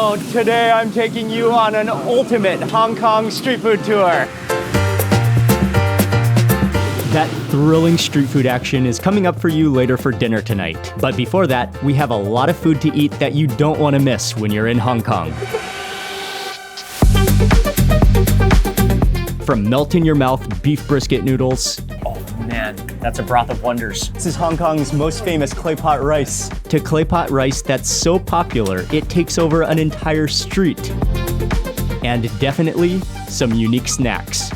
So today I'm taking you on an ultimate Hong Kong street food tour. That thrilling street food action is coming up for you later for dinner tonight. But before that, we have a lot of food to eat that you don't want to miss when you're in Hong Kong. From melt-in-your-mouth beef brisket noodles. Oh man, that's a broth of wonders. This is Hong Kong's most famous clay pot rice. To clay pot rice that's so popular, it takes over an entire street. And definitely some unique snacks.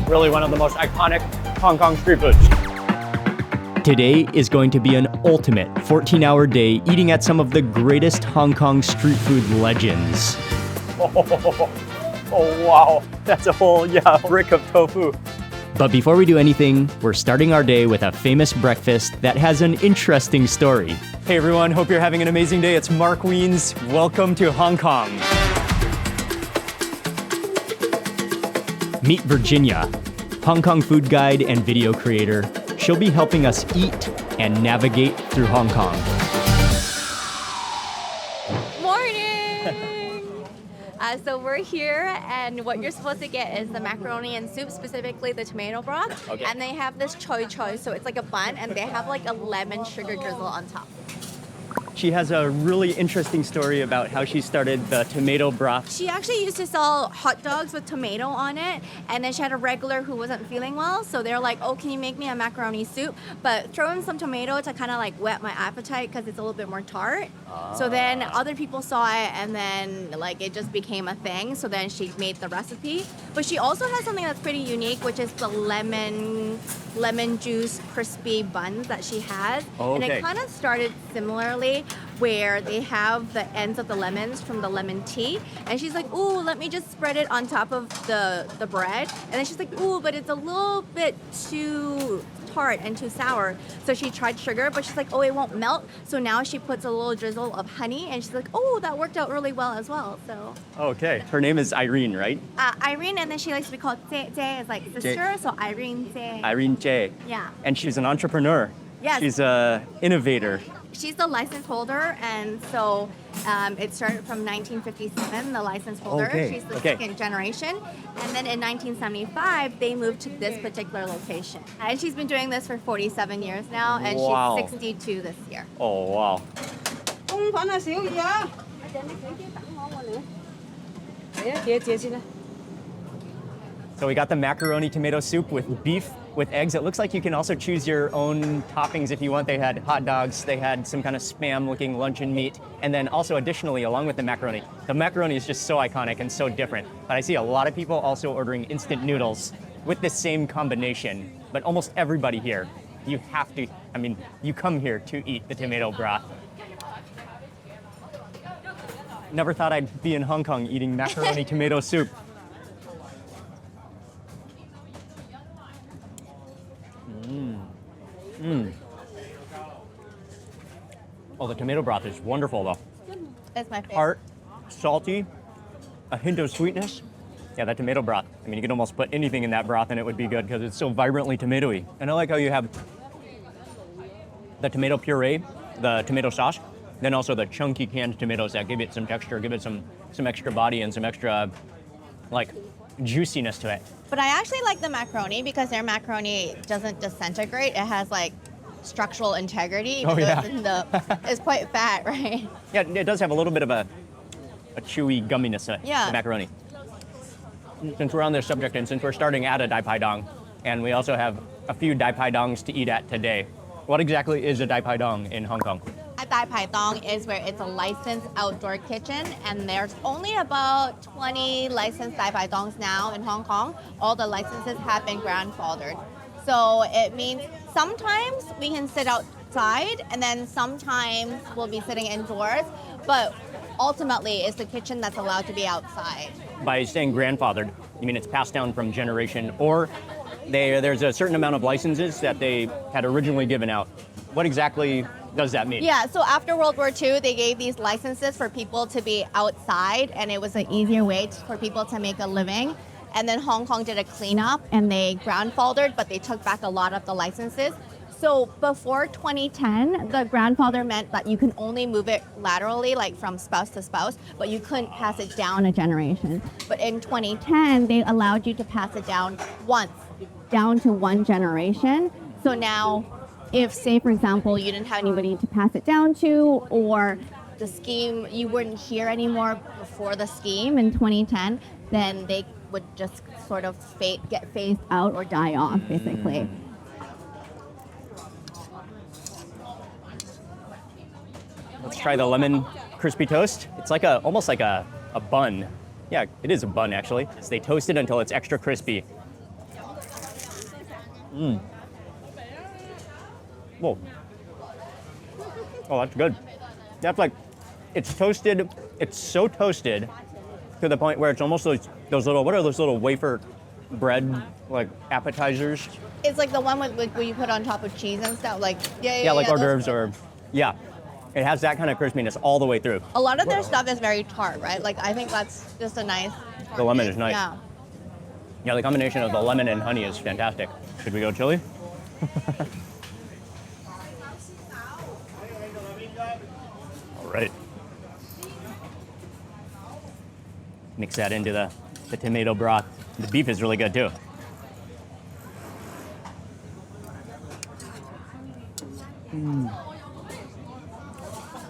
Really one of the most iconic Hong Kong street foods. Today is going to be an ultimate 14-hour day eating at some of the greatest Hong Kong street food legends. Oh wow, that's a whole, brick of tofu. But before we do anything, we're starting our day with a famous breakfast that has an interesting story. Hey everyone, hope you're having an amazing day. It's Mark Wiens. Welcome to Hong Kong. Meet Virginia, Hong Kong food guide and video creator. She'll be helping us eat and navigate through Hong Kong. So we're here, and what you're supposed to get is the macaroni and soup, specifically the tomato broth. Okay. And they have this choy choy, so it's like a bun, and they have like a lemon sugar drizzle on top. She has a really interesting story about how she started the tomato broth. She actually used to sell hot dogs with tomato on it, and then she had a regular who wasn't feeling well, so they're like, oh, can you make me a macaroni soup? But throw in some tomato to kind of like whet my appetite because it's a little bit more tart. So then other people saw it, and then like it just became a thing, so then she made the recipe. But she also has something that's pretty unique, which is the lemon juice crispy buns that she has. Oh, okay. And it kind of started similarly, where they have the ends of the lemons from the lemon tea, and she's like, ooh, let me just spread it on top of the bread, and then she's like, ooh, but it's a little bit too tart and too sour. So she tried sugar, but she's like, oh, it won't melt. So now she puts a little drizzle of honey, and she's like, oh, that worked out really well as well. So Okay, her name is Irene, right? Irene, and then she likes to be called Jie. Jie is like sister, so Irene Jie. Irene Jie. Yeah. And she's an entrepreneur. Yes. She's an innovator. She's the license holder, and so it started from 1957, the license holder. Okay, She's the okay. second generation. And then in 1975, they moved to this particular location. And she's been doing this for 47 years now, and Wow. she's 62 this year. Oh, wow. So we got the macaroni tomato soup with beef, with eggs. It looks like you can also choose your own toppings if you want. They had hot dogs, they had some kind of spam-looking luncheon meat, and then also additionally, along with the macaroni is just so iconic and so different. But I see a lot of people also ordering instant noodles with the same combination. But almost everybody here, you come here to eat the tomato broth. Never thought I'd be in Hong Kong eating macaroni tomato soup. Oh, the tomato broth is wonderful though. That's my favorite. Tart, salty, a hint of sweetness. Yeah, that tomato broth. I mean, you could almost put anything in that broth and it would be good because it's so vibrantly tomatoey. And I like how you have the tomato puree, the tomato sauce, then also the chunky canned tomatoes that give it some texture, give it some extra body and some extra, like, juiciness to it. But I actually like the macaroni because their macaroni doesn't disintegrate. It has like structural integrity. Oh, yeah. It's quite fat, right? Yeah, it does have a little bit of a chewy gumminess to it, Yeah. the macaroni. Since we're on this subject and since we're starting at a Dai Pai Dong, and we also have a few Dai Pai Dongs to eat at today, what exactly is a Dai Pai Dong in Hong Kong? A Dai Pai Dong is where it's a licensed outdoor kitchen, and there's only about 20 licensed Dai Pai Dongs now in Hong Kong. All the licenses have been grandfathered. So it means sometimes we can sit outside, and then sometimes we'll be sitting indoors, but ultimately it's the kitchen that's allowed to be outside. By saying grandfathered, you mean it's passed down from generation, or there's a certain amount of licenses that they had originally given out. What exactly does that mean? Yeah, so after World War II, they gave these licenses for people to be outside, and it was an easier way for people to make a living. And then Hong Kong did a cleanup, and they grandfathered, but they took back a lot of the licenses. So before 2010, the grandfather meant that you can only move it laterally, like from spouse to spouse, but you couldn't pass it down a generation. But in 2010, they allowed you to pass it down once, down to one generation. So now, if, say, for example, you didn't have anybody to pass it down to, or the scheme you wouldn't hear anymore before the scheme in 2010, then they would just sort of get phased out or die off, basically. Let's try the lemon crispy toast. It's like almost like a bun. Yeah, it is a bun actually. So they toast it until it's extra crispy. Whoa. Oh, that's good. That's like, it's toasted. It's so toasted to the point where it's almost those little, what are those little wafer bread like appetizers? It's like the one with where you put on top of cheese and stuff. Like like hors d'oeuvres or yeah. It has that kind of crispiness all the way through. A lot of their stuff is very tart, right? Like I think that's just a nice. The lemon is nice. Yeah. Yeah, the combination of the lemon and honey is fantastic. Should we go chili? All right. Mix that into the tomato broth. The beef is really good too.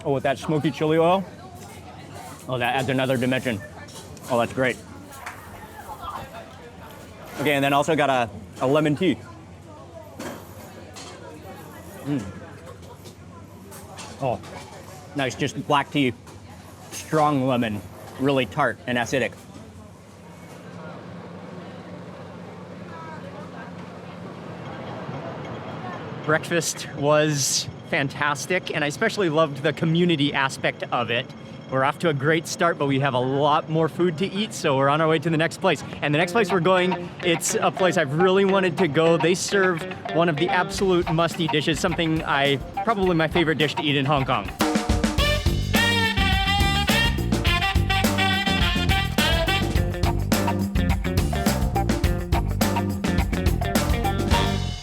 Oh, with that smoky chili oil. Oh, that adds another dimension. Oh, that's great. Okay, and then also got a lemon tea. Oh, nice, just black tea. Strong lemon, really tart and acidic. Breakfast was fantastic, and I especially loved the community aspect of it. We're off to a great start, but we have a lot more food to eat, so we're on our way to the next place. And the next place we're going, it's a place I've really wanted to go. They serve one of the absolute musty dishes, something probably my favorite dish to eat in Hong Kong.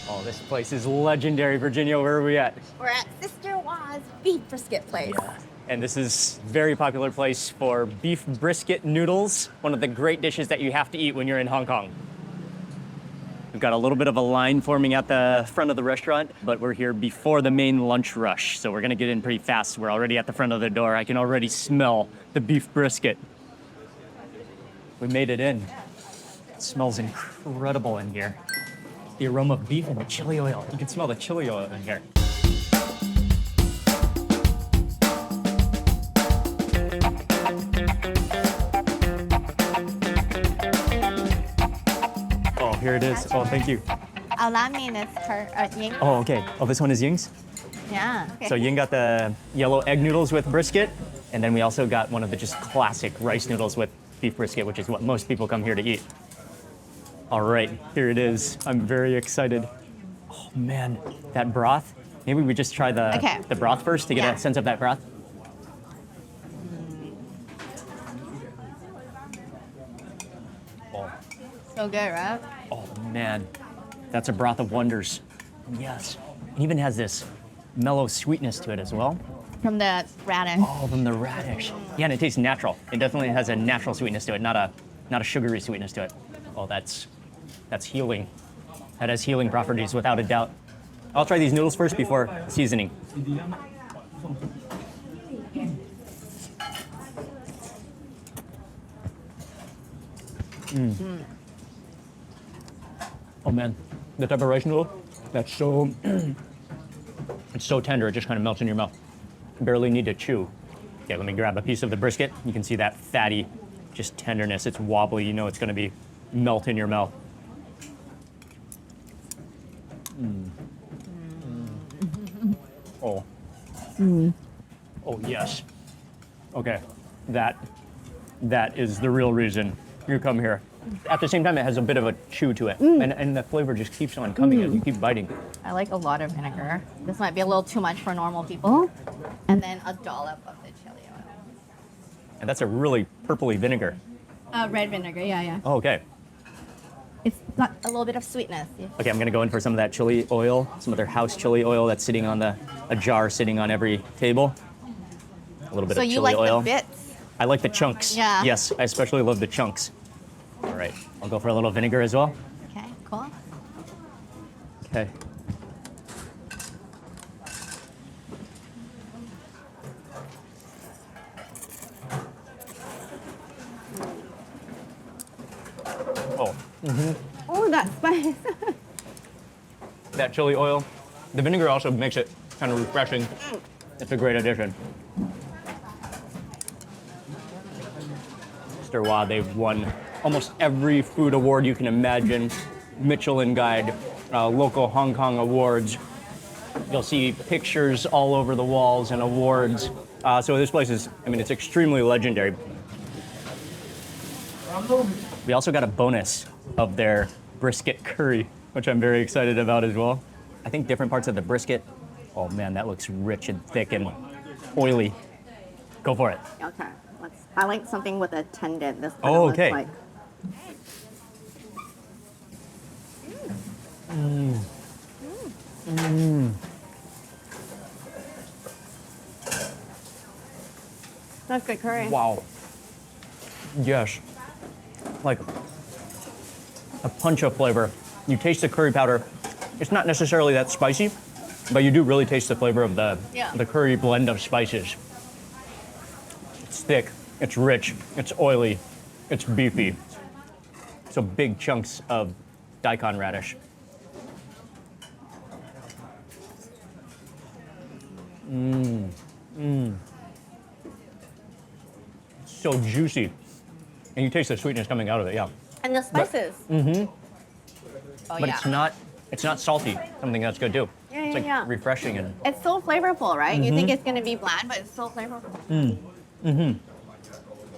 Oh, this place is legendary. Virginia, where are we at? We're at Sister Wa's beef brisket place. Yeah. And this is a very popular place for beef brisket noodles, one of the great dishes that you have to eat when you're in Hong Kong. We've got a little bit of a line forming at the front of the restaurant, but we're here before the main lunch rush, so we're gonna get in pretty fast. We're already at the front of the door. I can already smell the beef brisket. We made it in. It smells incredible in here. The aroma of beef and the chili oil. You can smell the chili oil in here. Oh, here it is. Oh, thank you. Our ramen is Ying. Oh, okay. Oh, this one is Ying's? Yeah. Okay. So Ying got the yellow egg noodles with brisket, and then we also got one of the just classic rice noodles with beef brisket, which is what most people come here to eat. All right, here it is. I'm very excited. Oh man, that broth. Maybe we just try the broth first to get a sense of that broth. Oh. So good, right? Oh man, that's a broth of wonders. Yes, it even has this mellow sweetness to it as well. From the radish. Oh, from the radish. Yeah, and it tastes natural. It definitely has a natural sweetness to it, not a sugary sweetness to it. Oh, that's healing. That has healing properties without a doubt. I'll try these noodles first before seasoning. Oh man, the type of rice noodle, that's so, it's so tender, it just kind of melts in your mouth. Barely need to chew. Okay, let me grab a piece of the brisket. You can see that fatty, just tenderness. It's wobbly, you know it's gonna be melt in your mouth. Oh. Oh yes. Okay, that is the real reason you come here. At the same time, it has a bit of a chew to it, and the flavor just keeps on coming as you keep biting. I like a lot of vinegar. This might be a little too much for normal people. And then a dollop of the chili oil. And that's a really purpley vinegar. Red vinegar, yeah. Oh, okay. It's got a little bit of sweetness. Yeah. Okay, I'm gonna go in for some of that chili oil, some of their house chili oil that's sitting on a jar sitting on every table. A little bit So of you chili like oil. the bits? I like the chunks. Yeah. Yes, I especially love the chunks. All right, I'll go for a little vinegar as well. Okay, cool. Okay. Oh, Oh, that spice. that chili oil. The vinegar also makes it kind of refreshing. It's a great addition. Stirwa, they've won almost every food award you can imagine. Michelin Guide, local Hong Kong awards. You'll see pictures all over the walls and awards. So this place is, I mean, it's extremely legendary. We also got a bonus of their brisket curry, which I'm very excited about as well. I think different parts of the brisket, oh man, that looks rich and thick and oily. Go for it. Okay, I like something with a tendon. This Oh, okay. Like. That's good curry. Wow. Yes. Like a punch of flavor. You taste the curry powder. It's not necessarily that spicy, but you do really taste the flavor of the curry blend of spices. It's thick, it's rich, it's oily, it's beefy. So big chunks of daikon radish. So juicy. And you taste the sweetness coming out of it, yeah. And the spices. Oh, But yeah. it's not salty, something that's good too. Yeah, It's like yeah. refreshing and It's so flavorful, right? You think it's gonna be bland, but it's so flavorful. and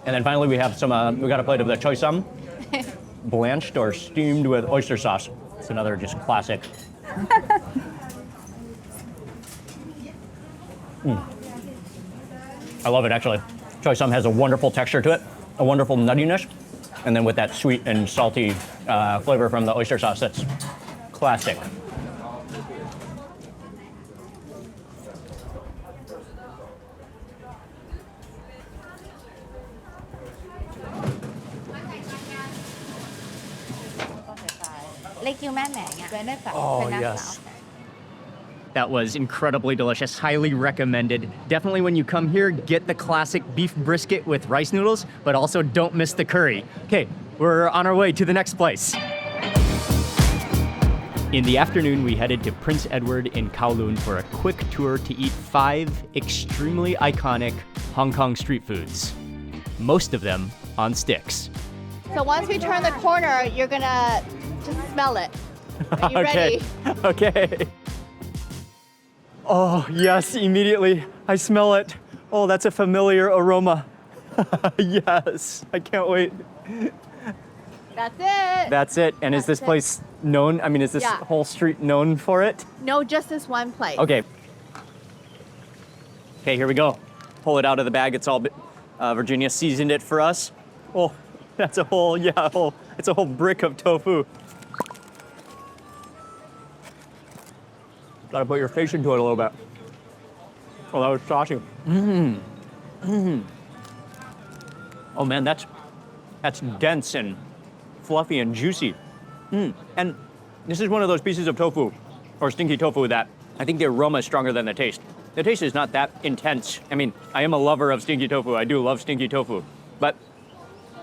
then finally we have some we got a plate of the choy sum, blanched or steamed with oyster sauce. It's another just classic. I love it actually. Choy sum has a wonderful texture to it, a wonderful nuttiness, and then with that sweet and salty flavor from the oyster sauce, that's classic. Oh, yes. That was incredibly delicious, highly recommended. Definitely when you come here, get the classic beef brisket with rice noodles, but also don't miss the curry. Okay, we're on our way to the next place. In the afternoon, we headed to Prince Edward in Kowloon for a quick tour to eat 5 extremely iconic Hong Kong street foods, most of them on sticks. So once we turn the corner, you're gonna just smell it. Are you Okay. ready? Okay. Oh, yes, immediately. I smell it. Oh, that's a familiar aroma. Yes, I can't wait. That's it. That's it. And is this That's it. place known? I mean, is this Yeah. whole street known for it? No, just this one place. Okay. Okay, here we go. Pull it out of the bag. It's all, Virginia seasoned it for us. Oh, that's a whole, it's a whole brick of tofu. Gotta put your face into it a little bit. Oh, that was saucy. Oh man, that's dense and fluffy and juicy. And this is one of those pieces of tofu, or stinky tofu, that I think the aroma is stronger than the taste. The taste is not that intense. I mean, I am a lover of stinky tofu. I do love stinky tofu. But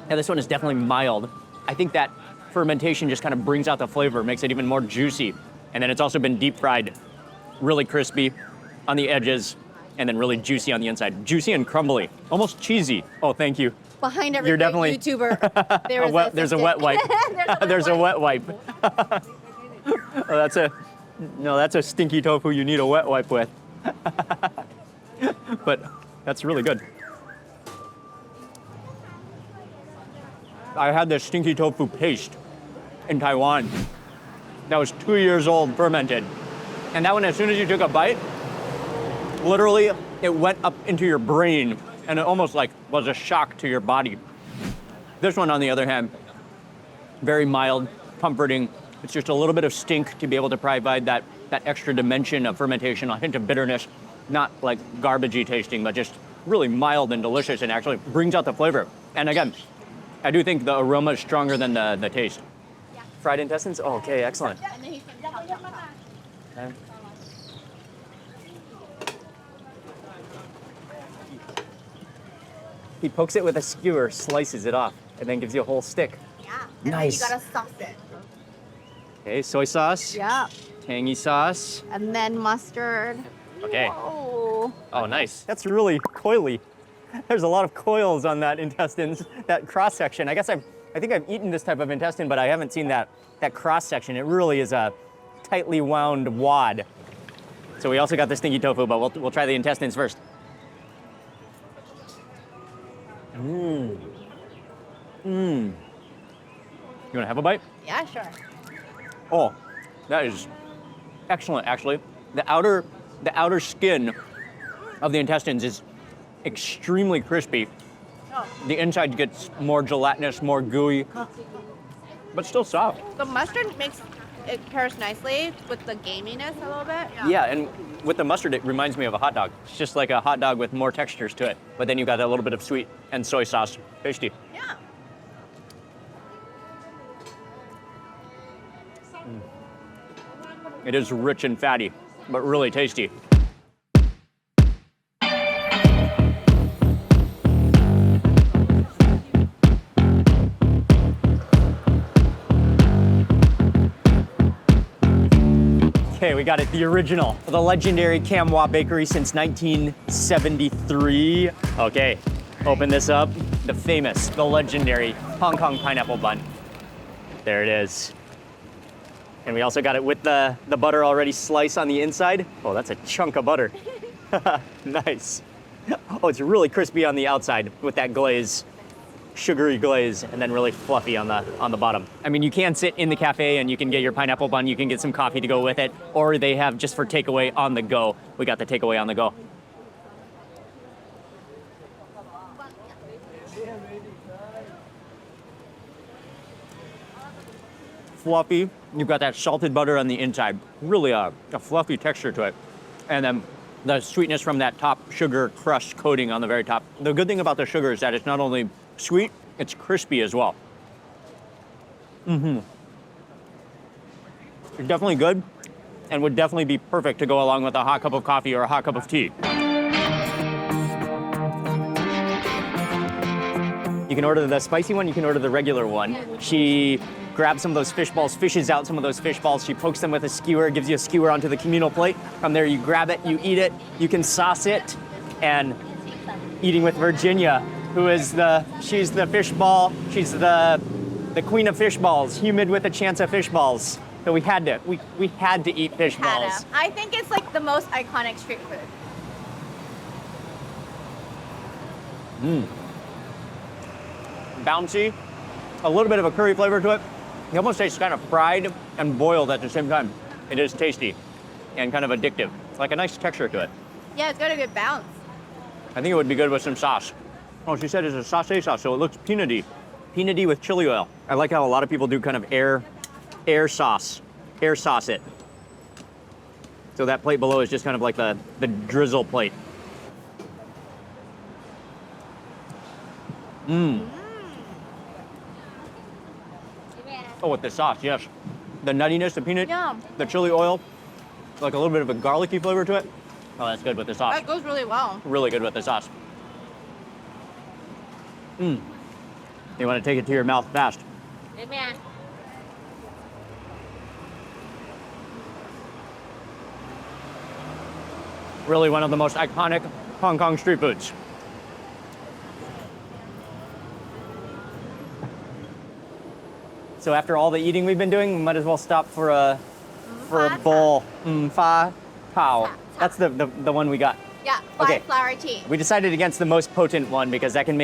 yeah, this one is definitely mild. I think that fermentation just kind of brings out the flavor, makes it even more juicy. And then it's also been deep fried, really crispy on the edges, and then really juicy on the inside. Juicy and crumbly, almost cheesy. Oh, thank you. Behind every You're great definitely- YouTuber, there is There's a wet wipe. There's a wet wipe. Oh, that's a stinky tofu you need a wet wipe with. But that's really good. I had this stinky tofu paste in Taiwan that was 2 years old, fermented. And that one, as soon as you took a bite, literally it went up into your brain and it almost like was a shock to your body. This one, on the other hand, very mild, comforting. It's just a little bit of stink to be able to provide that extra dimension of fermentation, a hint of bitterness, not like garbagey tasting, but just really mild and delicious, and actually brings out the flavor. And again, I do think the aroma is stronger than the taste. Yeah. Fried intestines? Oh, okay, excellent. And then he's Okay. He pokes it with a skewer, slices it off, and then gives you a whole stick. Yeah. And Nice. then you gotta sauce it. Okay, soy sauce, Yeah. tangy sauce. And then mustard. Okay. Whoa. Oh, nice. That's really coily. There's a lot of coils on that intestines, that cross section. I think I've eaten this type of intestine, but I haven't seen that cross section. It really is a tightly wound wad. So we also got the stinky tofu, but we'll try the intestines first. You wanna have a bite? Yeah, sure. Oh, that is excellent, actually. The outer skin of the intestines is extremely crispy. Oh. The inside gets more gelatinous, more gooey, but still soft. The mustard it pairs nicely with the gaminess a little bit. Yeah, and with the mustard, it reminds me of a hot dog. It's just like a hot dog with more textures to it. But then you got a little bit of sweet and soy sauce. Tasty. Yeah. It is rich and fatty, but really tasty. Okay, we got it, the original. The legendary Cam Wah Bakery since 1973. Okay, open this up. The famous, the legendary Hong Kong pineapple bun. There it is. And we also got it with the butter already sliced on the inside. Oh, that's a chunk of butter. Nice. Oh, it's really crispy on the outside with that glaze. Sugary glaze, and then really fluffy on the bottom. I mean, you can sit in the cafe and you can get your pineapple bun, you can get some coffee to go with it, or they have just for takeaway on the go. We got the takeaway on the go. Fluffy, you've got that salted butter on the inside. Really a fluffy texture to it. And then the sweetness from that top sugar crust coating on the very top. The good thing about the sugar is that it's not only sweet, it's crispy as well. It's definitely good and would definitely be perfect to go along with a hot cup of coffee or a hot cup of tea. You can order the spicy one, you can order the regular one. She grabs some of those fish balls, fishes out some of those fish balls, she pokes them with a skewer, gives you a skewer onto the communal plate. From there you grab it, you eat it, you can sauce it, and eating with Virginia, who is she's the fish ball, she's the queen of fish balls, humid with a chance of fish balls. So we had to eat fish balls. I think it's like the most iconic street food. Bouncy, a little bit of a curry flavor to it. It almost tastes kind of fried and boiled at the same time. It is tasty and kind of addictive. Like a nice texture to it. Yeah, it's got a good bounce. I think it would be good with some sauce. Oh, she said it's a sauce sauce, so it looks peanutty. Peanutty with chili oil. I like how a lot of people do kind of air sauce it. So that plate below is just kind of like the drizzle plate. Oh, with the sauce, yes. The nuttiness, the peanut, Yeah. the chili oil, like a little bit of a garlicky flavor to it. Oh, that's good with the sauce. That goes really well. Really good with the sauce. You want to take it to your mouth fast. Amen. Really one of the most iconic Hong Kong street foods. So after all the eating we've been doing, we might as well stop for a bowl. Fa Tao. That's the one we got. Yeah, Okay. flower tea. We decided against the most potent one because that can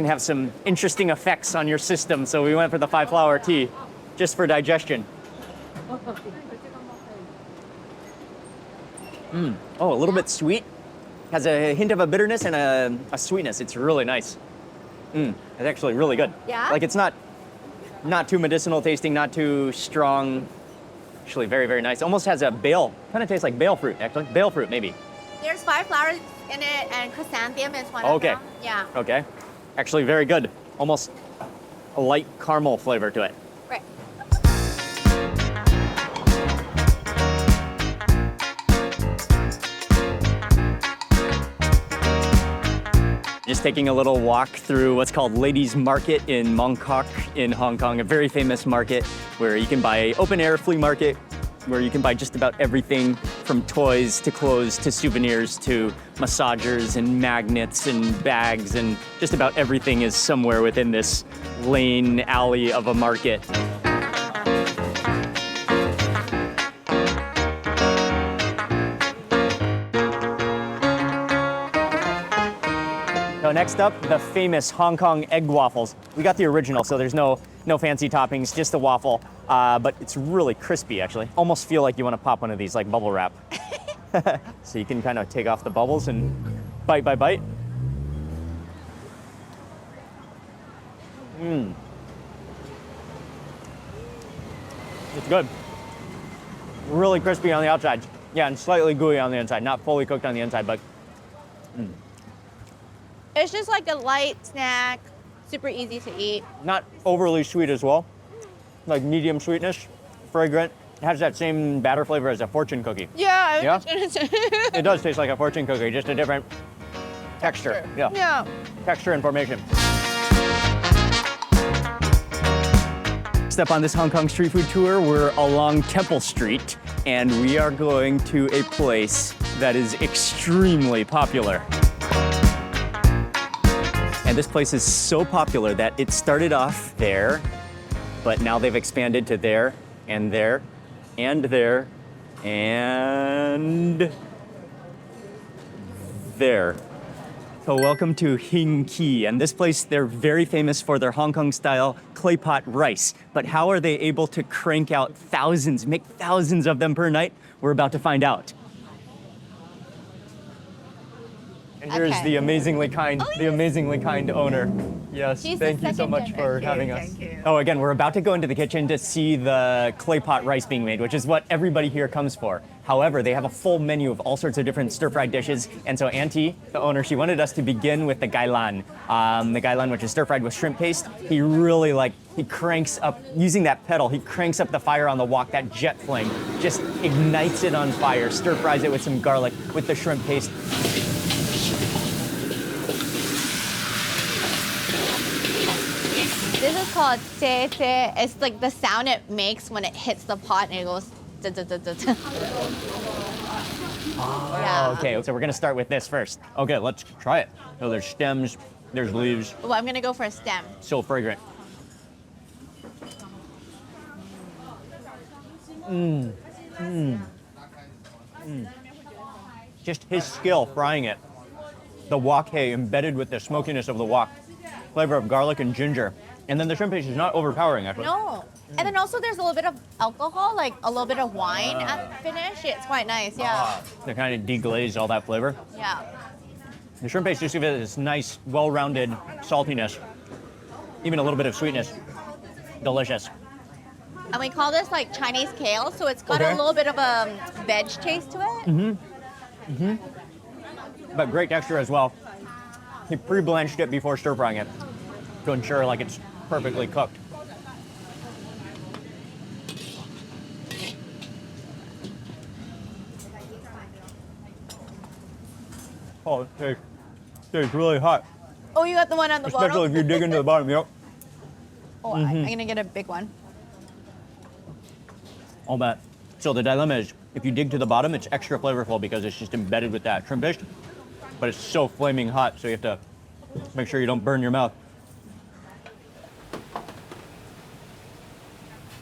have some interesting effects on your system. So we went for the 5-flower tea, just for digestion. Oh, a little bit sweet. Has a hint of a bitterness and a sweetness. It's really nice. It's actually really good. Yeah? Like it's not Not too medicinal tasting, not too strong. Actually, very, very nice. Almost has a bale. Kind of tastes like bale fruit, actually. Bale fruit, maybe. There's 5 flowers in it, and chrysanthemum is one of them. Yeah. Okay. Actually, very good. Almost a light caramel flavor to it. Right. Just taking a little walk through what's called Ladies Market in Mongkok in Hong Kong, a very famous market where you can buy open air flea market, where you can buy just about everything from toys to clothes to souvenirs to massagers and magnets and bags, and just about everything is somewhere within this lane alley of a market. So next up, the famous Hong Kong egg waffles. We got the original, so there's no fancy toppings, just a waffle. But it's really crispy, actually. Almost feel like you want to pop one of these like bubble wrap. So you can kind of take off the bubbles and bite by bite. It's good. Really crispy on the outside. Yeah, and slightly gooey on the inside. Not fully cooked on the inside, but It's just like a light snack, super easy to eat. not overly sweet as well. Like medium sweetness, fragrant. It has that same batter flavor as a fortune cookie. Yeah. Yeah? It does taste like a fortune cookie, just a different texture. Yeah. Yeah. Texture and formation. Step on this Hong Kong street food tour. We're along Temple Street, and we are going to a place that is extremely popular. And this place is so popular that it started off there, but now they've expanded to there and there and there and there. So welcome to Hing Ki, and this place, they're very famous for their Hong Kong style clay pot rice. But how are they able to crank out thousands, make thousands of them per night? We're about to find out. And here's Okay. the amazingly kind owner. Yes, She's the thank you so second much gen- for Thank you, having us. thank you. Oh, again, we're about to go into the kitchen to see the clay pot rice being made, which is what everybody here comes for. However, they have a full menu of all sorts of different stir-fried dishes. And so Auntie, the owner, she wanted us to begin with the gailan. The gailan, which is stir-fried with shrimp paste. He really he cranks up, using that pedal, he cranks up the fire on the wok, that jet flame, just ignites it on fire, stir-fries it with some garlic, with the shrimp paste. This is called te te. It's like the sound it makes when it hits the pot and it goes. Da, da, da, da, da. Yeah. Okay, so we're gonna start with this first. Okay, let's try it. Oh, there's stems, there's leaves, Well, I'm gonna go for a stem. so fragrant. Just his skill frying it. The wok hay embedded with the smokiness of the wok. Flavor of garlic and ginger. And then the shrimp paste is not overpowering, actually. No. And then also there's a little bit of alcohol, like a little bit of wine at the finish. It's quite nice, yeah. To kind of deglaze all that flavor. Yeah. The shrimp paste just gives it this nice, well-rounded saltiness. Even a little bit of sweetness. Delicious. And we call this like Chinese kale, so it's got Okay. a little bit of a veg taste to it. But great texture as well. He pre-blanched it before stir-frying it to ensure like it's perfectly cooked. Oh, it tastes really hot. Oh, you got the one on the Especially bottom? if you dig into the bottom, yep. Oh, I'm gonna get a big one. All that. So the dilemma is, if you dig to the bottom, it's extra flavorful because it's just embedded with that shrimp paste. But it's so flaming hot, so you have to make sure you don't burn your mouth.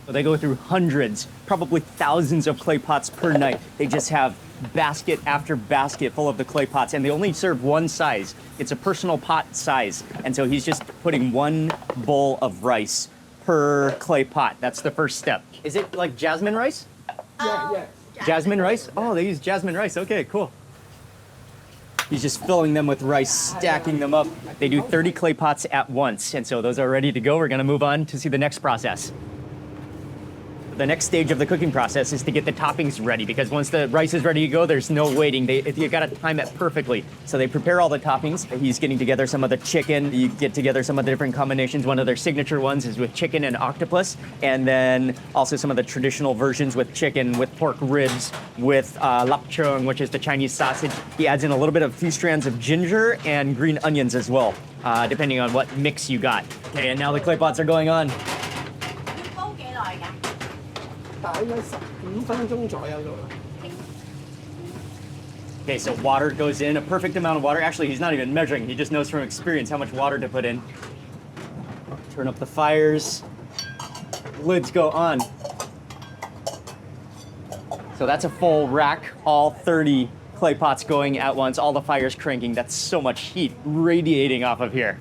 So they go through hundreds, probably thousands of clay pots per night. They just have basket after basket full of the clay pots, and they only serve one size. It's a personal pot size. And so he's just putting one bowl of rice per clay pot. That's the first step. Is it like jasmine rice? Yeah. Jasmine rice? Oh, they use jasmine rice. Okay, cool. He's just filling them with rice, stacking them up. They do 30 clay pots at once, and so those are ready to go. We're gonna move on to see the next process. The next stage of the cooking process is to get the toppings ready, because once the rice is ready to go, there's no waiting. You gotta time it perfectly. So they prepare all the toppings. He's getting together some of the chicken. You get together some of the different combinations. One of their signature ones is with chicken and octopus, and then also some of the traditional versions with chicken, with pork ribs, with lapchung, which is the Chinese sausage. He adds in a few strands of ginger and green onions as well, depending on what mix you got. Okay, and now the clay pots are going on. 大約15分鐘左右到啦。 Okay, so water goes in, a perfect amount of water. Actually, he's not even measuring. He just knows from experience how much water to put in. Turn up the fires. Lids go on. So that's a full rack, all 30 clay pots going at once, all the fires cranking. That's so much heat radiating off of here.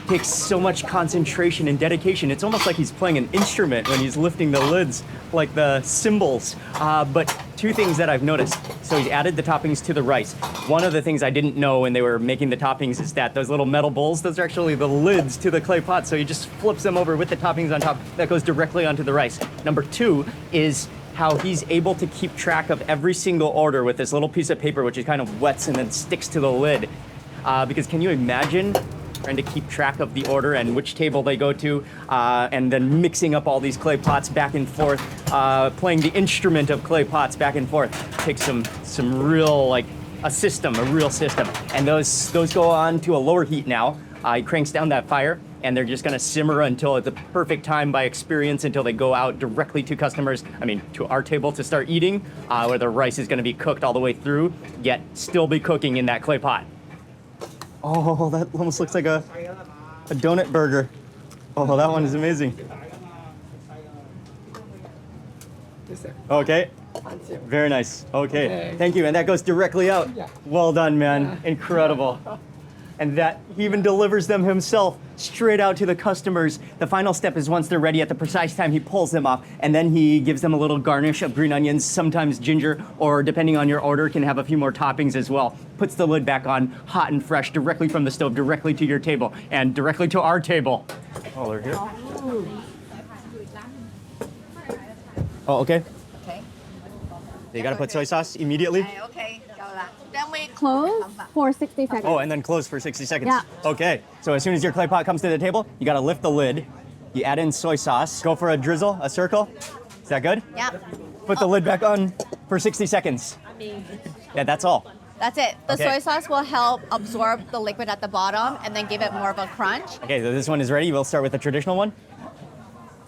Takes so much concentration and dedication. It's almost like he's playing an instrument when he's lifting the lids, like the cymbals. But two things that I've noticed. So he's added the toppings to the rice. One of the things I didn't know when they were making the toppings is that those little metal bowls, those are actually the lids to the clay pot. So he just flips them over with the toppings on top. That goes directly onto the rice. Number two is how he's able to keep track of every single order with this little piece of paper, which he kind of wets and then sticks to the lid. Because can you imagine trying to keep track of the order and which table they go to, and then mixing up all these clay pots back and forth, playing the instrument of clay pots back and forth. Takes some real, like, a real system. And those go on to a lower heat now. He cranks down that fire, and they're just gonna simmer until it's the perfect time by experience, until they go out directly to customers, to our table to start eating, where the rice is gonna be cooked all the way through, yet still be cooking in that clay pot. Oh, that almost looks like a donut burger. Oh, that one is amazing. Okay. Very nice. Okay. Thank you. And that goes directly out. Well done, man. Incredible. And that he even delivers them himself straight out to the customers. The final step is once they're ready at the precise time, he pulls them off, and then he gives them a little garnish of green onions, sometimes ginger, or depending on your order, can have a few more toppings as well. Puts the lid back on, hot and fresh, directly from the stove, directly to your table, and directly to our table. Oh, they're here. Oh, okay. Okay. You gotta put soy sauce immediately? Okay. Then we Close for 60 seconds. Oh, and then close for 60 seconds. Yeah. Okay, so as soon as your clay pot comes to the table, you gotta lift the lid, you add in soy sauce, go for a drizzle, a circle. Is that good? Yeah. Put the lid back on for 60 seconds. Yeah, that's all. That's it. The Okay. soy sauce will help absorb the liquid at the bottom and then give it more of a crunch. Okay, so this one is ready. We'll start with the traditional one.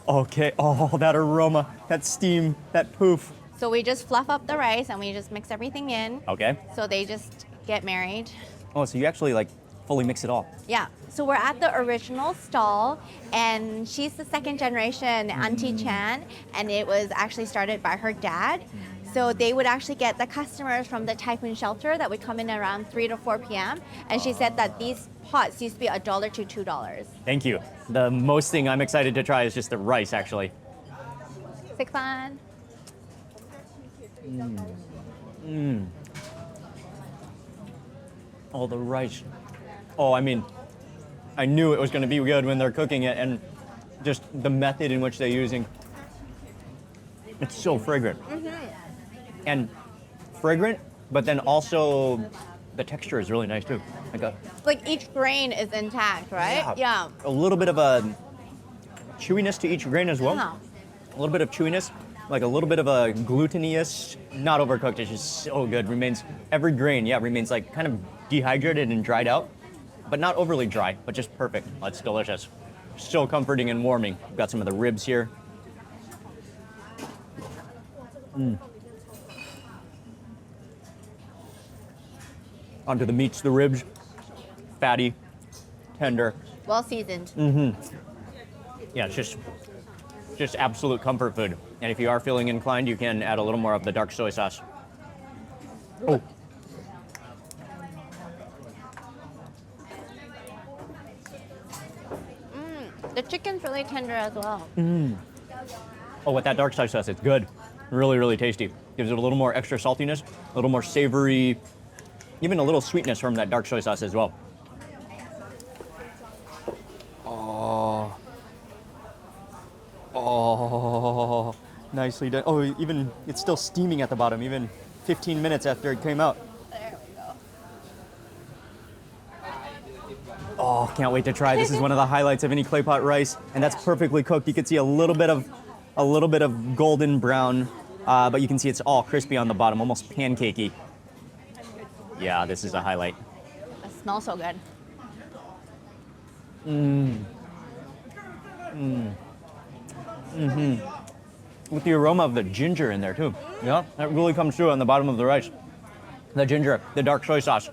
Okay, oh, that aroma, that steam, that poof. So we just fluff up the rice and we just mix everything in. Okay. So they just get married. Oh, so you actually like fully mix it all. Yeah. So we're at the original stall, and she's the second generation Auntie Chan, and it was actually started by her dad. So they would actually get the customers from the typhoon shelter that would come in around 3 to 4 p.m. And she said that these pots used to be $1 to $2. Thank you. The most thing I'm excited to try is just the rice, actually. Sikfan. Oh, the rice. Oh, I knew it was going to be good when they're cooking it, and just the method in which they're using. It's so fragrant. And fragrant, but then also the texture is really nice too. Like each grain is intact, right? Yeah. A little bit of a chewiness to each grain as well. Yeah. A little bit of chewiness, like a little bit of a glutinous, not overcooked. It's just so good. Every grain, remains like kind of dehydrated and dried out, but not overly dry, but just perfect. Oh, it's delicious. So comforting and warming. We've got some of the ribs here. Onto the meats, the ribs, fatty, tender. Well seasoned. Yeah, it's just absolute comfort food. And if you are feeling inclined, you can add a little more of the dark soy sauce. Oh. The chicken's really tender as well. Oh, with that dark soy sauce, it's good. Really, really tasty. Gives it a little more extra saltiness, a little more savory, even a little sweetness from that dark soy sauce as well. Oh. Oh, nicely done. Oh, even it's still steaming at the bottom, even 15 minutes after it came out. There we go. Oh, can't wait to try. This is one of the highlights of any clay pot rice, and that's perfectly cooked. You can see a little bit of golden brown, but you can see it's all crispy on the bottom, almost pancakey. Yeah, this is a highlight. It smells so good. With the aroma of the ginger in there too. Yeah, that really comes through on the bottom of the rice. The ginger, the dark soy sauce,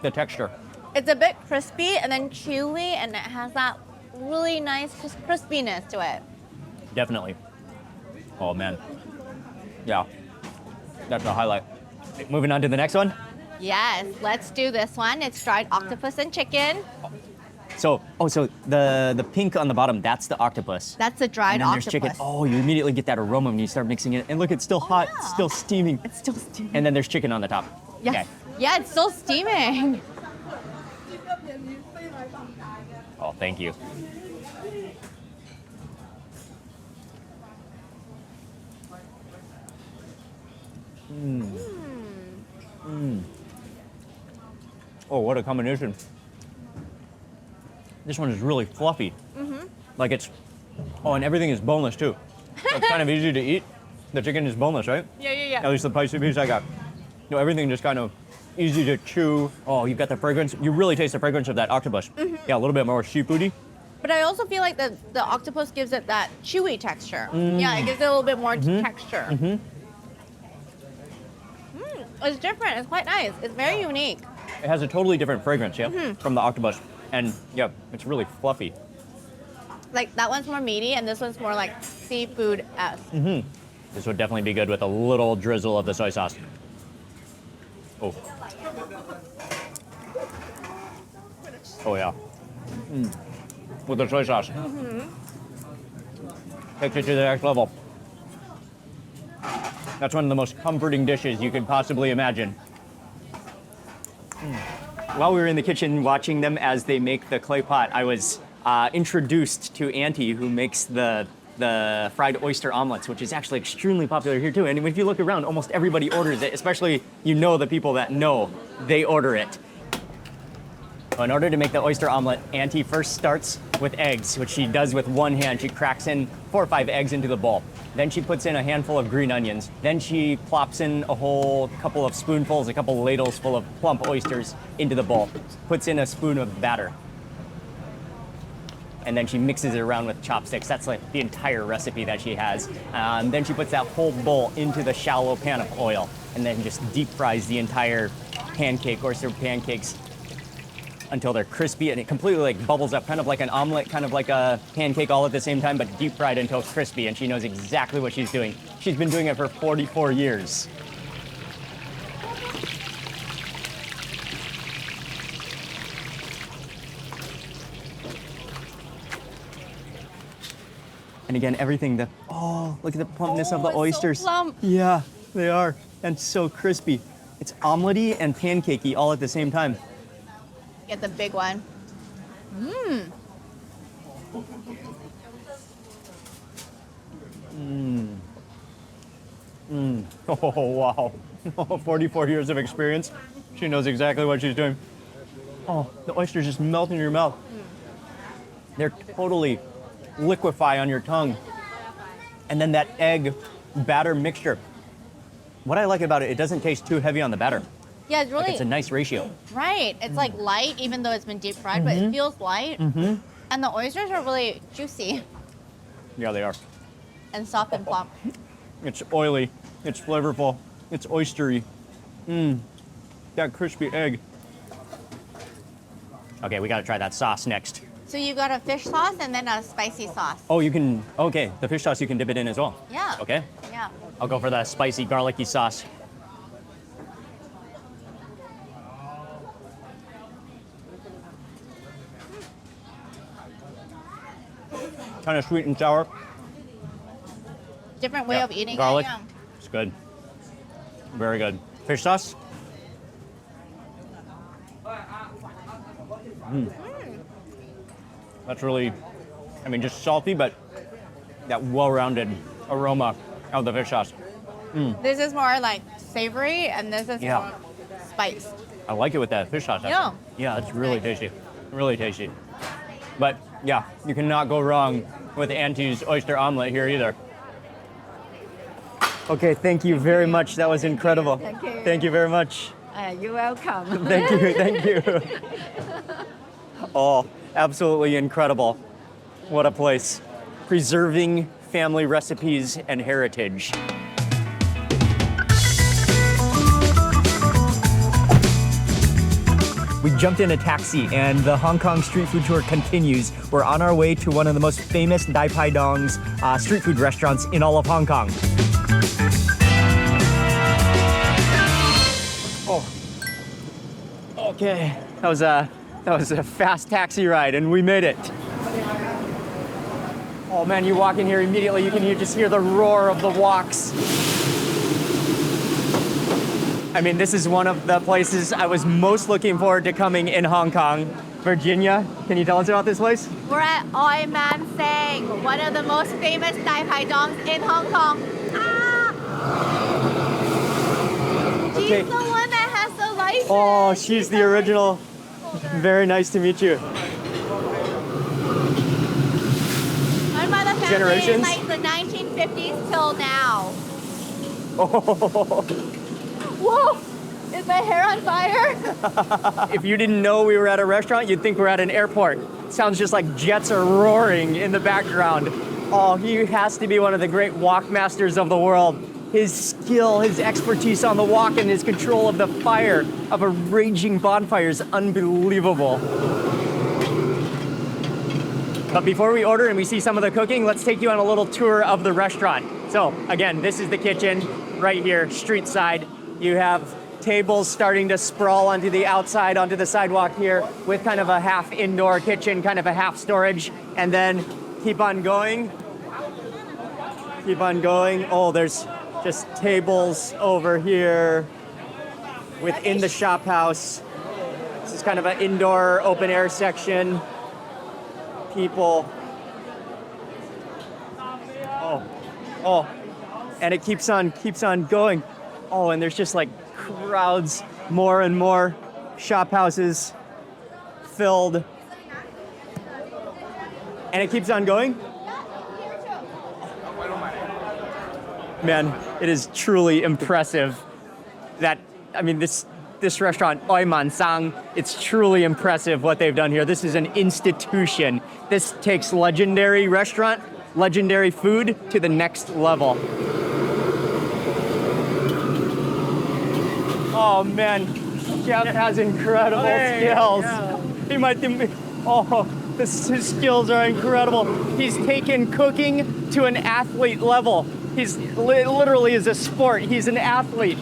the texture. It's a bit crispy and then chewy, and it has that really nice crispiness to it. Definitely. Oh man. Yeah, that's a highlight. Moving on to the next one. Yes, let's do this one. It's dried octopus and chicken. So the pink on the bottom, that's the octopus. That's the dried And then octopus. there's chicken. Oh, you immediately get that aroma when you start mixing it. And look, it's still hot, yeah. it's still steaming. It's still steaming. And then there's chicken on the top. Yes. Okay. Yeah, it's still steaming. Oh, thank you. Oh, what a combination. This one is really fluffy. Like it's, oh, and everything is boneless too. So it's kind of easy to eat. The chicken is boneless, right? Yeah. At least the piece I got. You know, everything just kind of easy to chew. Oh, you've got the fragrance. You really taste the fragrance of that octopus. Yeah, a little bit more seafoody. But I also feel like the octopus gives it that chewy texture. Yeah, it gives it a little bit more texture. It's different. It's quite nice. It's very unique. It has a totally different fragrance, yeah, from the octopus. And yeah, it's really fluffy. Like that one's more meaty, and this one's more like seafood-esque. This would definitely be good with a little drizzle of the soy sauce. Oh. Oh yeah. With the soy sauce. Takes it to the next level. That's one of the most comforting dishes you could possibly imagine. While we were in the kitchen watching them as they make the clay pot, I was introduced to Auntie, who makes the fried oyster omelets, which is actually extremely popular here too. And if you look around, almost everybody orders it, especially the people that know, they order it. So in order to make the oyster omelet, Auntie first starts with eggs, which she does with one hand. She cracks in 4 or 5 eggs into the bowl. Then she puts in a handful of green onions. Then she plops in a whole couple of spoonfuls, a couple of ladles full of plump oysters into the bowl. Puts in a spoon of batter. And then she mixes it around with chopsticks. That's like the entire recipe that she has. Then she puts that whole bowl into the shallow pan of oil and then just deep fries the entire oyster pancakes until they're crispy and it completely like bubbles up, kind of like an omelet, kind of like a pancake all at the same time, but deep fried until crispy. And she knows exactly what she's doing. She's been doing it for 44 years. And again, everything, look at the plumpness of the it's so oysters. plump. Yeah, they are. And so crispy. It's omelety and pancakey all at the same time. Get the big one. Oh, wow. 44 years of experience. She knows exactly what she's doing. Oh, the oysters just melt in your mouth. They're totally liquefy on your tongue. And then that egg batter mixture. What I like about it, it doesn't taste too heavy on the batter. Yeah, it's really Like it's a nice ratio. right. It's like light, even though it's been deep fried, but it feels light. And the oysters are really juicy Yeah, they are. and soft and plump. It's oily, it's flavorful, it's oystery. That crispy egg. Okay, we gotta try that sauce next. So you got a fish sauce and then a spicy sauce. Oh, okay, the fish sauce you can dip it in as well. Yeah. Okay, Yeah. I'll go for the spicy garlicky sauce. Kind of sweet and sour. Different way Yeah, of eating garlic. it. Yeah. good. Very good. Fish sauce? That's really, I mean, just salty, but that well-rounded aroma of the fish sauce. This is more like savory, and this is more spice. I like it with that fish sauce. Yeah. Yeah, it's really tasty. Really tasty. But yeah, you cannot go wrong with Auntie's oyster omelet here either. Okay, thank you very much. That was incredible. Thank you. Thank you very much. You're welcome. Thank you, thank you. Oh, absolutely incredible. What a place. Preserving family recipes and heritage. We jumped in a taxi and the Hong Kong street food tour continues. We're on our way to one of the most famous Dai Pai Dong's street food restaurants in all of Hong Kong. Oh, okay. That was a fast taxi ride and we made it. Oh man, you walk in here immediately, you can just hear the roar of the woks. I mean, this is one of the places I was most looking forward to coming in Hong Kong. Virginia, can you tell us about this place? We're at Man Dai, one of the most famous Dai Pai Dongs in Hong Kong. She's Okay. the one that has the license. Oh, she's the original. Very nice to meet you. Run by the family Generations? in like the 1950s till now. Oh. Whoa! Is my hair on fire? If you didn't know we were at a restaurant, you'd think we're at an airport. Sounds just like jets are roaring in the background. Oh, he has to be one of the great wok masters of the world. His skill, his expertise on the wok, and his control of the fire of a raging bonfire is unbelievable. But before we order and we see some of the cooking, let's take you on a little tour of the restaurant. So again, this is the kitchen right here, street side. You have tables starting to sprawl onto the outside, onto the sidewalk here with kind of a half indoor kitchen, kind of a half storage, and then keep on going. Keep on going. Oh, there's just tables over here within the shop house. This is kind of an indoor open air section. People. Oh, and it keeps on going. Oh, and there's just like crowds, more and more shop houses filled. And it keeps on going. Man, it is truly impressive that, I mean, this restaurant, Oi Man Sang, it's truly impressive what they've done here. This is an institution. This takes legendary restaurant, legendary food to the next level. Oh man, Chef has incredible skills. He might think, his skills are incredible. He's taken cooking to an athlete level. He's literally is a sport. He's an athlete.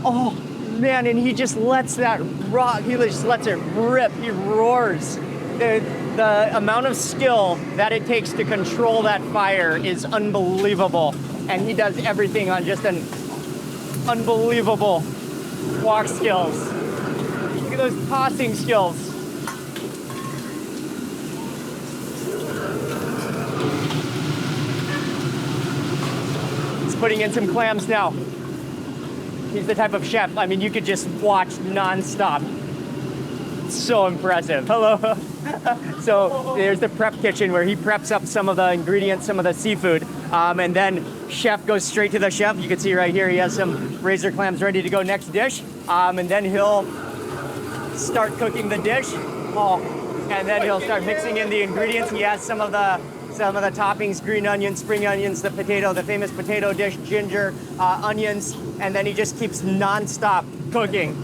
Oh man, and he just lets that rock. He just lets it rip. He roars. The amount of skill that it takes to control that fire is unbelievable. And he does everything on just an unbelievable wok skills. Look at those tossing skills. He's putting in some clams now. He's the type of chef, I mean, you could just watch nonstop. So impressive. Hello. So there's the prep kitchen where he preps up some of the ingredients, some of the seafood. And then chef goes straight to the chef. You can see right here, he has some razor clams ready to go next dish. And then he'll start cooking the dish. And then he'll start mixing in the ingredients. He has some of the toppings, green onions, spring onions, the potato, the famous potato dish, ginger, onions, and then he just keeps nonstop cooking.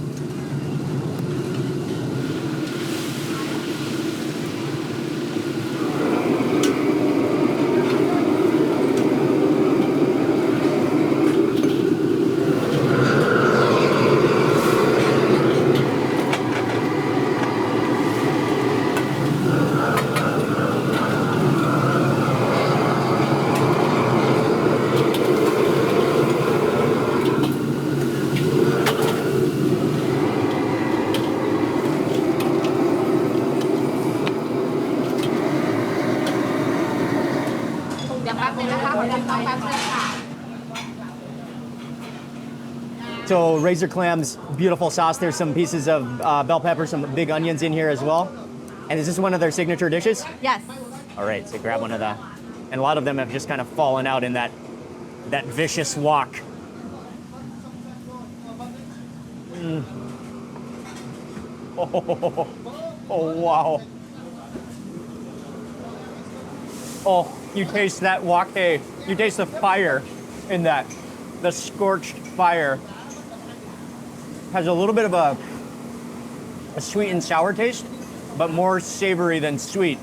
So razor clams, beautiful sauce. There's some pieces of bell pepper, some big onions in here as well. And is this one of their signature dishes? Yes. All right, so grab one of the, and a lot of them have just kind of fallen out in that vicious wok. Oh, wow. Oh, you taste that wok. Hey, you taste the fire in that. The scorched fire has a little bit of a sweet and sour taste, but more savory than sweet.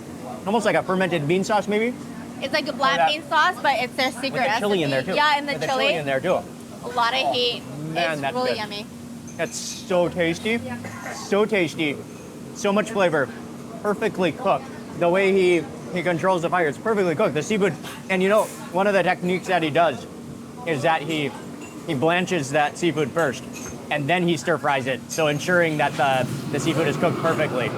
Almost like a fermented bean sauce, maybe? It's like a black bean sauce, but it's their secret With the chili in there, too. Yeah, and the With chili. in there, too. A lot of heat. Man, it's that's really good. yummy. That's so tasty. So tasty. So much flavor. Perfectly cooked. The way he controls the fire, it's perfectly cooked. The seafood, and you know, one of the techniques that he does is that he blanches that seafood first, and then he stir fries it, so ensuring that the seafood is cooked perfectly.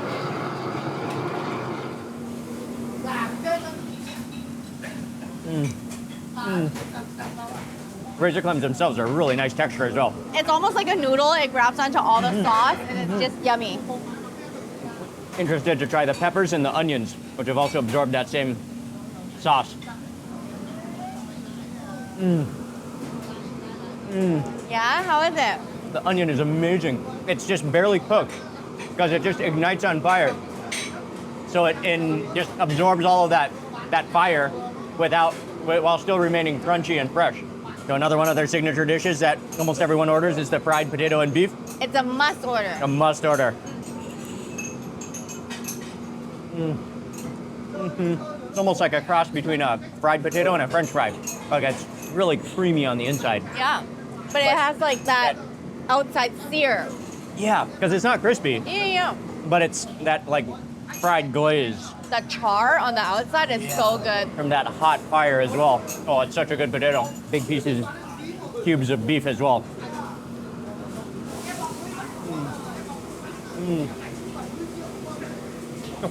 Razor clams themselves are a really nice texture as well. It's almost like a noodle. It grabs onto all the sauce, and it's just yummy. Interested to try the peppers and the onions, which have also absorbed that same sauce. Yeah, how is it? The onion is amazing. It's just barely cooked because it just ignites on fire. So it just absorbs all of that fire while still remaining crunchy and fresh. So another one of their signature dishes that almost everyone orders is the fried potato and beef. It's a must order. A must order. It's almost like a cross between a fried potato and a French fry. Like it's really creamy on the inside. Yeah, but it has like that outside sear. Yeah, because it's not crispy, Yeah. but it's that like fried glaze The char on the outside is so good. from that hot fire as well. Oh, it's such a good potato. Big pieces, cubes of beef as well.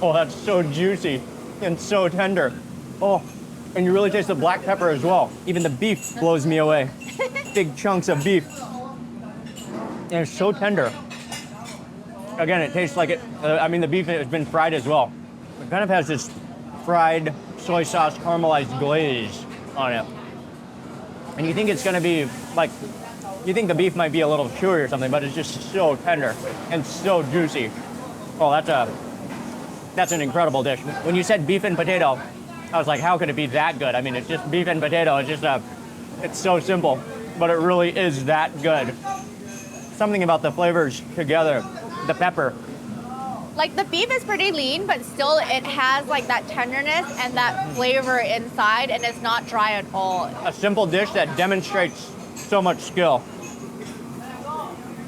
Oh, that's so juicy and so tender. Oh, and you really taste the black pepper as well. Even the beef blows me away. Big chunks of beef. And it's so tender. Again, it tastes like it, the beef has been fried as well. It kind of has this fried soy sauce caramelized glaze on it. And you think it's gonna be like, you think the beef might be a little chewy or something, but it's just so tender and so juicy. Oh, that's an incredible dish. When you said beef and potato, I was like, how could it be that good? I mean, it's just beef and potato. It's just it's so simple, but it really is that good. Something about the flavors together, the pepper. Like the beef is pretty lean, but still it has like that tenderness and that flavor inside, and it's not dry at all. A simple dish that demonstrates so much skill.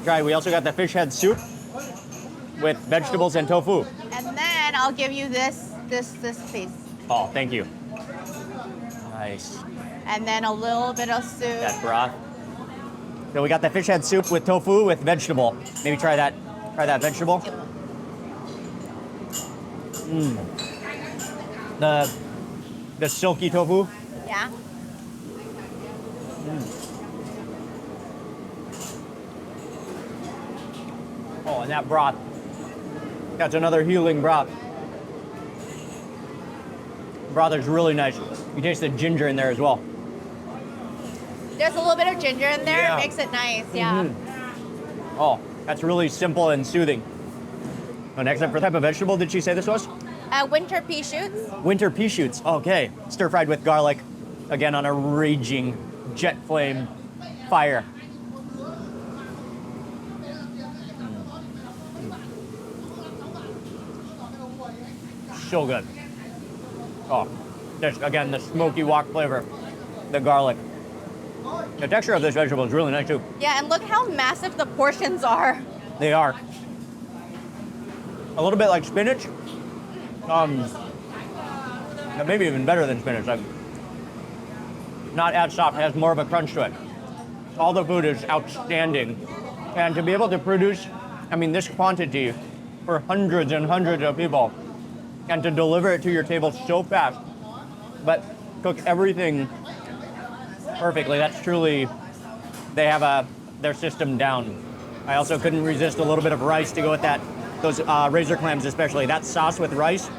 Right, we also got the fish head soup with vegetables and tofu. And then I'll give you this piece. Oh, thank you. Nice. And then a little bit of soup. That broth. So we got the fish head soup with tofu with vegetable. Maybe try that vegetable. The silky tofu. Yeah. Oh, and that broth. That's another healing broth. Broth is really nice. You taste the ginger in there as well. There's a little bit of ginger in there. Yeah. It makes it nice. Yeah. Oh, that's really simple and soothing. Oh, next up, what type of vegetable did she say this was? Winter pea shoots. Winter pea shoots. Okay. Stir fried with garlic. Again, on a raging jet flame fire. So good. Oh, there's, again, the smoky wok flavor, the garlic. The texture of this vegetable is really nice too. Yeah, and look how massive the portions are. They are. A little bit like spinach. Maybe even better than spinach. Like, not as soft, has more of a crunch to it. All the food is outstanding. And to be able to produce, this quantity for hundreds and hundreds of people, and to deliver it to your table so fast, but cook everything perfectly, that's truly, they have their system down. I also couldn't resist a little bit of rice to go with that. Those razor clams especially. That sauce with rice.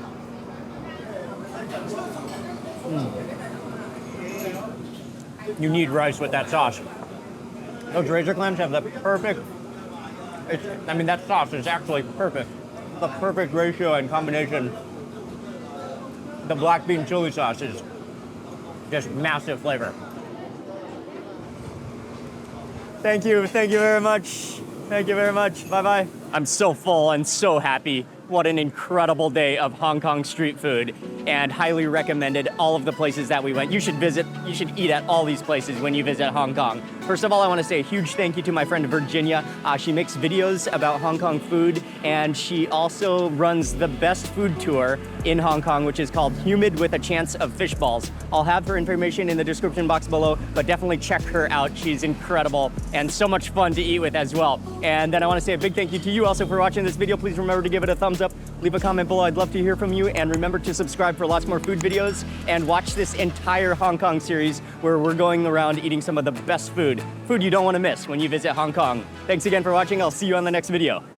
You need rice with that sauce. Those razor clams have the perfect, that sauce is actually perfect. The perfect ratio and combination. The black bean chili sauce is just massive flavor. Thank you very much. Thank you very much, bye-bye. I'm so full and so happy. What an incredible day of Hong Kong street food, and highly recommended all of the places that we went. You should visit, you should eat at all these places when you visit Hong Kong. First of all, I want to say a huge thank you to my friend Virginia. She makes videos about Hong Kong food, and she also runs the best food tour in Hong Kong, which is called Humid with a Chance of Fish Balls. I'll have her information in the description box below, but definitely check her out. She's incredible and so much fun to eat with as well. And then I want to say a big thank you to you also for watching this video. Please remember to give it a thumbs up, leave a comment below. I'd love to hear from you, and remember to subscribe for lots more food videos and watch this entire Hong Kong series where we're going around eating some of the best food you don't want to miss when you visit Hong Kong. Thanks again for watching. I'll see you on the next video.